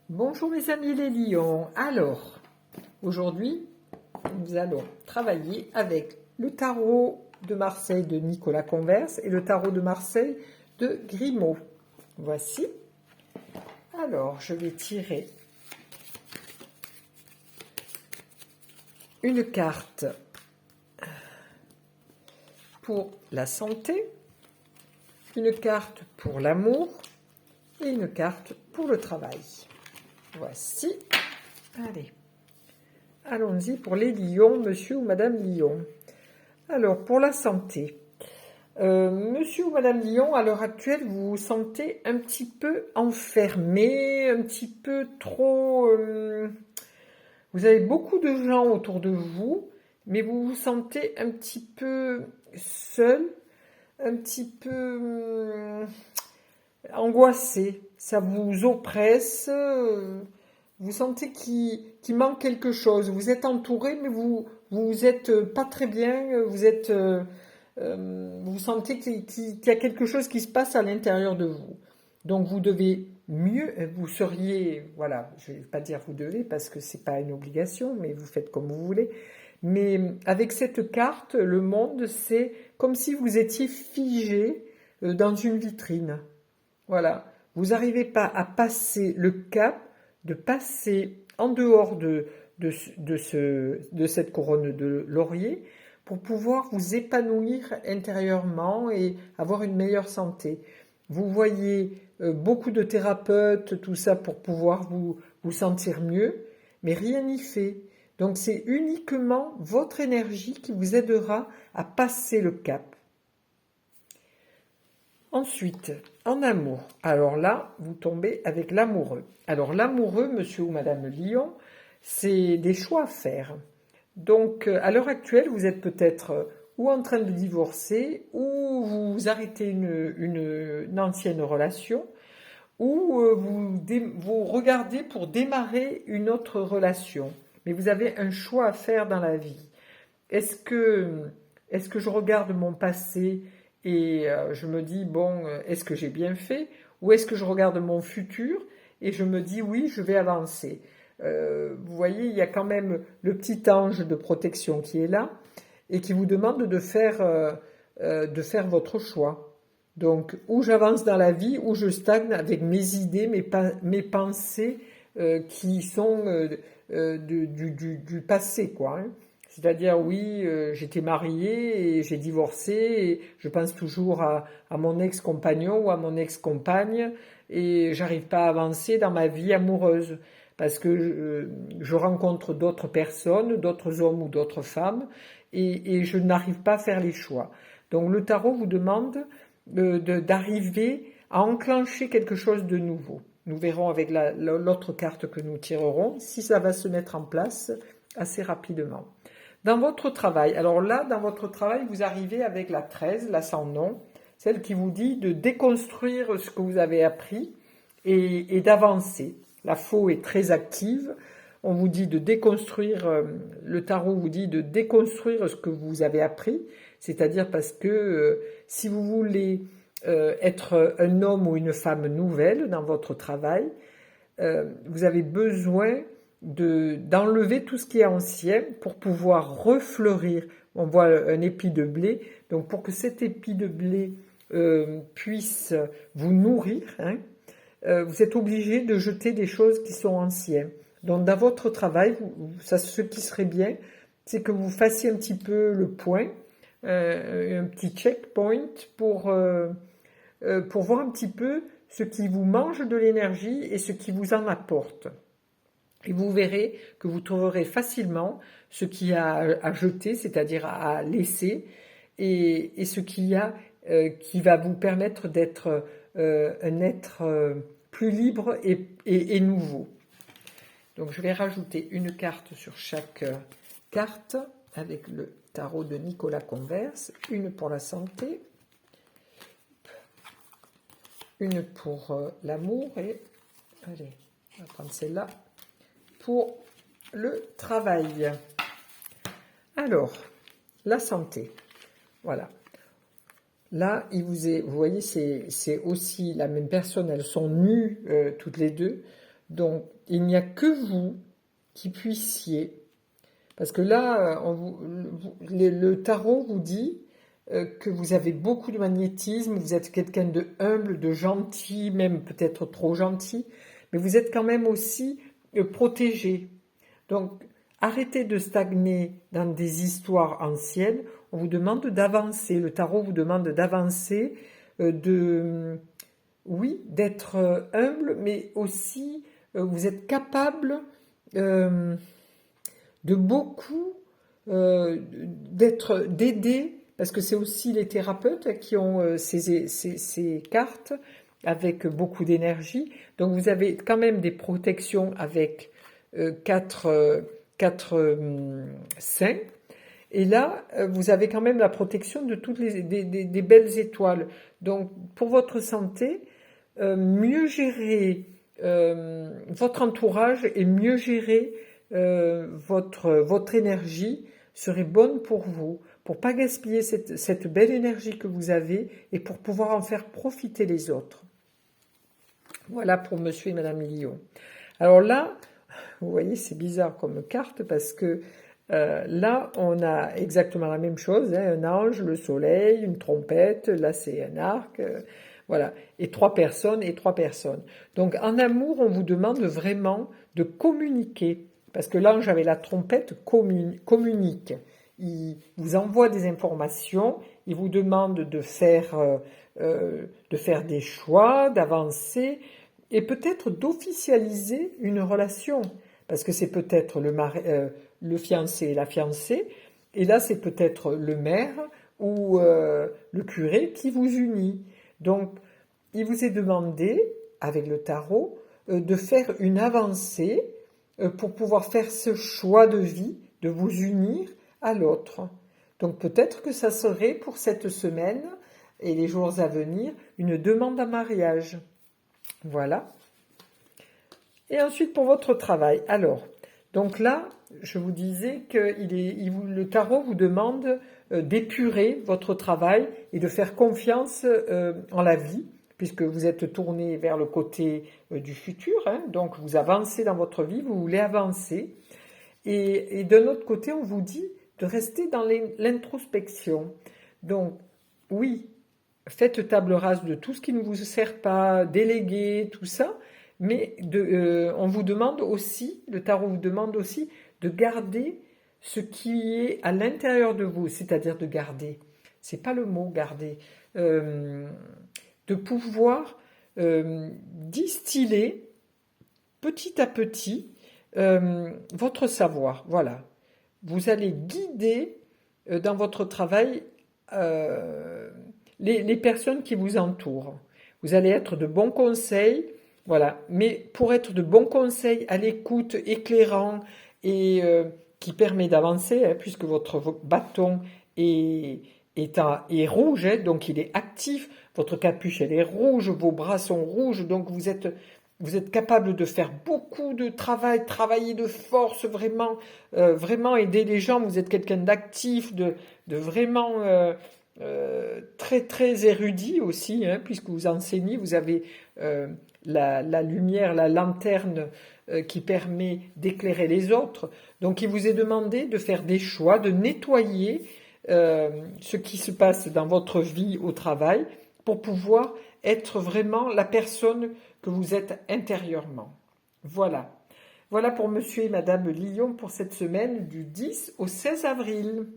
Bonjour mes amis les lions. Alors, aujourd'hui, nous allons travailler avec le tarot de Marseille de Nicolas Converse et le tarot de Marseille de Grimaud. Voici. Alors, je vais tirer une carte pour la santé, une carte pour l'amour et une carte pour le travail. Voici. Allez, allons-y pour les lions, monsieur ou madame lion. Alors, pour la santé, monsieur ou madame lion, à l'heure actuelle, vous vous sentez un petit peu enfermé, un petit peu trop... vous avez beaucoup de gens autour de vous, mais vous vous sentez un petit peu seul, un petit peu angoissé. Ça vous oppresse, vous sentez qu'il manque quelque chose. Vous êtes entouré, mais vous êtes pas très bien. Vous sentez qu'il y a quelque chose qui se passe à l'intérieur de vous. Donc vous devez mieux, vous seriez, voilà, je ne vais pas dire vous devez parce que c'est pas une obligation, mais vous faites comme vous voulez. Mais avec cette carte, le monde, c'est comme si vous étiez figé dans une vitrine. Voilà, vous n'arrivez pas à passer le cap de passer en dehors de cette couronne de laurier pour pouvoir vous épanouir intérieurement et avoir une meilleure santé. Vous voyez beaucoup de thérapeutes, tout ça pour pouvoir vous sentir mieux, mais rien n'y fait. Donc c'est uniquement votre énergie qui vous aidera à passer le cap. Ensuite, en amour. Alors là, vous tombez avec l'amoureux. Alors l'amoureux, monsieur ou madame Lion, c'est des choix à faire. Donc, à l'heure actuelle, vous êtes peut-être ou en train de divorcer, ou vous arrêtez une ancienne relation, ou vous regardez pour démarrer une autre relation. Mais vous avez un choix à faire dans la vie. Est-ce que je regarde mon passé et je me dis, bon, est-ce que j'ai bien fait? Ou est-ce que je regarde mon futur et je me dis, oui, je vais avancer? Vous voyez, il y a quand même le petit ange de protection qui est là et qui vous demande de faire votre choix. Donc, ou j'avance dans la vie, ou je stagne avec mes idées, mes pensées qui sont du passé, quoi. Hein. C'est-à-dire, oui, j'étais mariée et j'ai divorcé et je pense toujours à mon ex-compagnon ou à mon ex-compagne et j'arrive pas à avancer dans ma vie amoureuse parce que je rencontre d'autres personnes, d'autres hommes ou d'autres femmes et je n'arrive pas à faire les choix. Donc le tarot vous demande d'arriver à enclencher quelque chose de nouveau. Nous verrons avec l'autre carte que nous tirerons si ça va se mettre en place assez rapidement. Dans votre travail, alors là, dans votre travail, vous arrivez avec la 13, la sans nom, celle qui vous dit de déconstruire ce que vous avez appris et d'avancer. La faux est très active. On vous dit de déconstruire, le tarot vous dit de déconstruire ce que vous avez appris, c'est-à-dire parce que si vous voulez être un homme ou une femme nouvelle dans votre travail, vous avez besoin d'enlever tout ce qui est ancien pour pouvoir refleurir. On voit un épi de blé, donc pour que cet épi de blé puisse vous nourrir, hein, vous êtes obligé de jeter des choses qui sont anciennes. Donc dans votre travail, ce qui serait bien, c'est que vous fassiez un petit peu le point, un petit checkpoint pour voir un petit peu ce qui vous mange de l'énergie et ce qui vous en apporte. Et vous verrez que vous trouverez facilement ce qu'il y a à jeter, c'est-à-dire à laisser, et ce qu'il y a qui va vous permettre d'être un être plus libre et nouveau. Donc je vais rajouter une carte sur chaque carte avec le tarot de Nicolas Converse, une pour la santé, une pour l'amour et, allez, on va prendre celle-là, pour le travail. Alors, la santé, voilà. Là, vous voyez, c'est aussi la même personne, elles sont nues toutes les deux. Donc, il n'y a que vous qui puissiez, parce que là, le tarot vous dit que vous avez beaucoup de magnétisme, vous êtes quelqu'un de humble, de gentil, même peut-être trop gentil, mais vous êtes quand même aussi protégé. Donc, arrêtez de stagner dans des histoires anciennes, on vous demande d'avancer, le tarot vous demande d'avancer, oui, d'être humble, mais aussi vous êtes capable euh, de beaucoup, d'aider, parce que c'est aussi les thérapeutes qui ont ces cartes avec beaucoup d'énergie. Donc vous avez quand même des protections avec quatre saints. Et là, vous avez quand même la protection de toutes des belles étoiles. Donc, pour votre santé, mieux gérer votre entourage et mieux gérer votre énergie serait bonne pour vous, pour pas gaspiller cette belle énergie que vous avez et pour pouvoir en faire profiter les autres. Voilà pour monsieur et madame Lion. Alors là, vous voyez, c'est bizarre comme carte parce que là, on a exactement la même chose, hein, un ange, le soleil, une trompette, là c'est un arc, voilà, et trois personnes et trois personnes. Donc en amour, on vous demande vraiment de communiquer, parce que l'ange avec la trompette communique. Il vous envoie des informations, il vous demande de faire des choix, d'avancer, et peut-être d'officialiser une relation, parce que c'est peut-être le fiancé et la fiancée, et là c'est peut-être le maire ou le curé qui vous unit. Donc il vous est demandé, avec le tarot, de faire une avancée pour pouvoir faire ce choix de vie, de vous unir à l'autre. Donc peut-être que ça serait pour cette semaine et les jours à venir une demande en mariage. Voilà. Et ensuite pour votre travail. Alors, donc là, je vous disais que le tarot vous demande d'épurer votre travail et de faire confiance en la vie, puisque vous êtes tourné vers le côté du futur, hein, donc vous avancez dans votre vie, vous voulez avancer. Et d'un autre côté, on vous dit de rester dans l'introspection. Donc, oui, faites table rase de tout ce qui ne vous sert pas, déléguez, tout ça, mais on vous demande aussi, le tarot vous demande aussi de garder ce qui est à l'intérieur de vous, c'est-à-dire de garder, c'est pas le mot garder, de pouvoir distiller petit à petit votre savoir. Voilà. Vous allez guider dans votre travail les personnes qui vous entourent. Vous allez être de bons conseils, voilà. Mais pour être de bons conseils à l'écoute, éclairant et qui permet d'avancer, hein, puisque votre bâton est rouge, hein, donc il est actif, votre capuche elle est rouge, vos bras sont rouges, donc vous êtes capable de faire beaucoup de travail, travailler de force, vraiment aider les gens. Vous êtes quelqu'un d'actif, de vraiment très très érudit aussi, hein, puisque vous enseignez. Vous avez la lumière, la lanterne qui permet d'éclairer les autres. Donc il vous est demandé de faire des choix, de nettoyer ce qui se passe dans votre vie au travail pour pouvoir être vraiment la personne que vous êtes intérieurement. Voilà. Voilà pour monsieur et madame Lion pour cette semaine du 10 au 16 avril.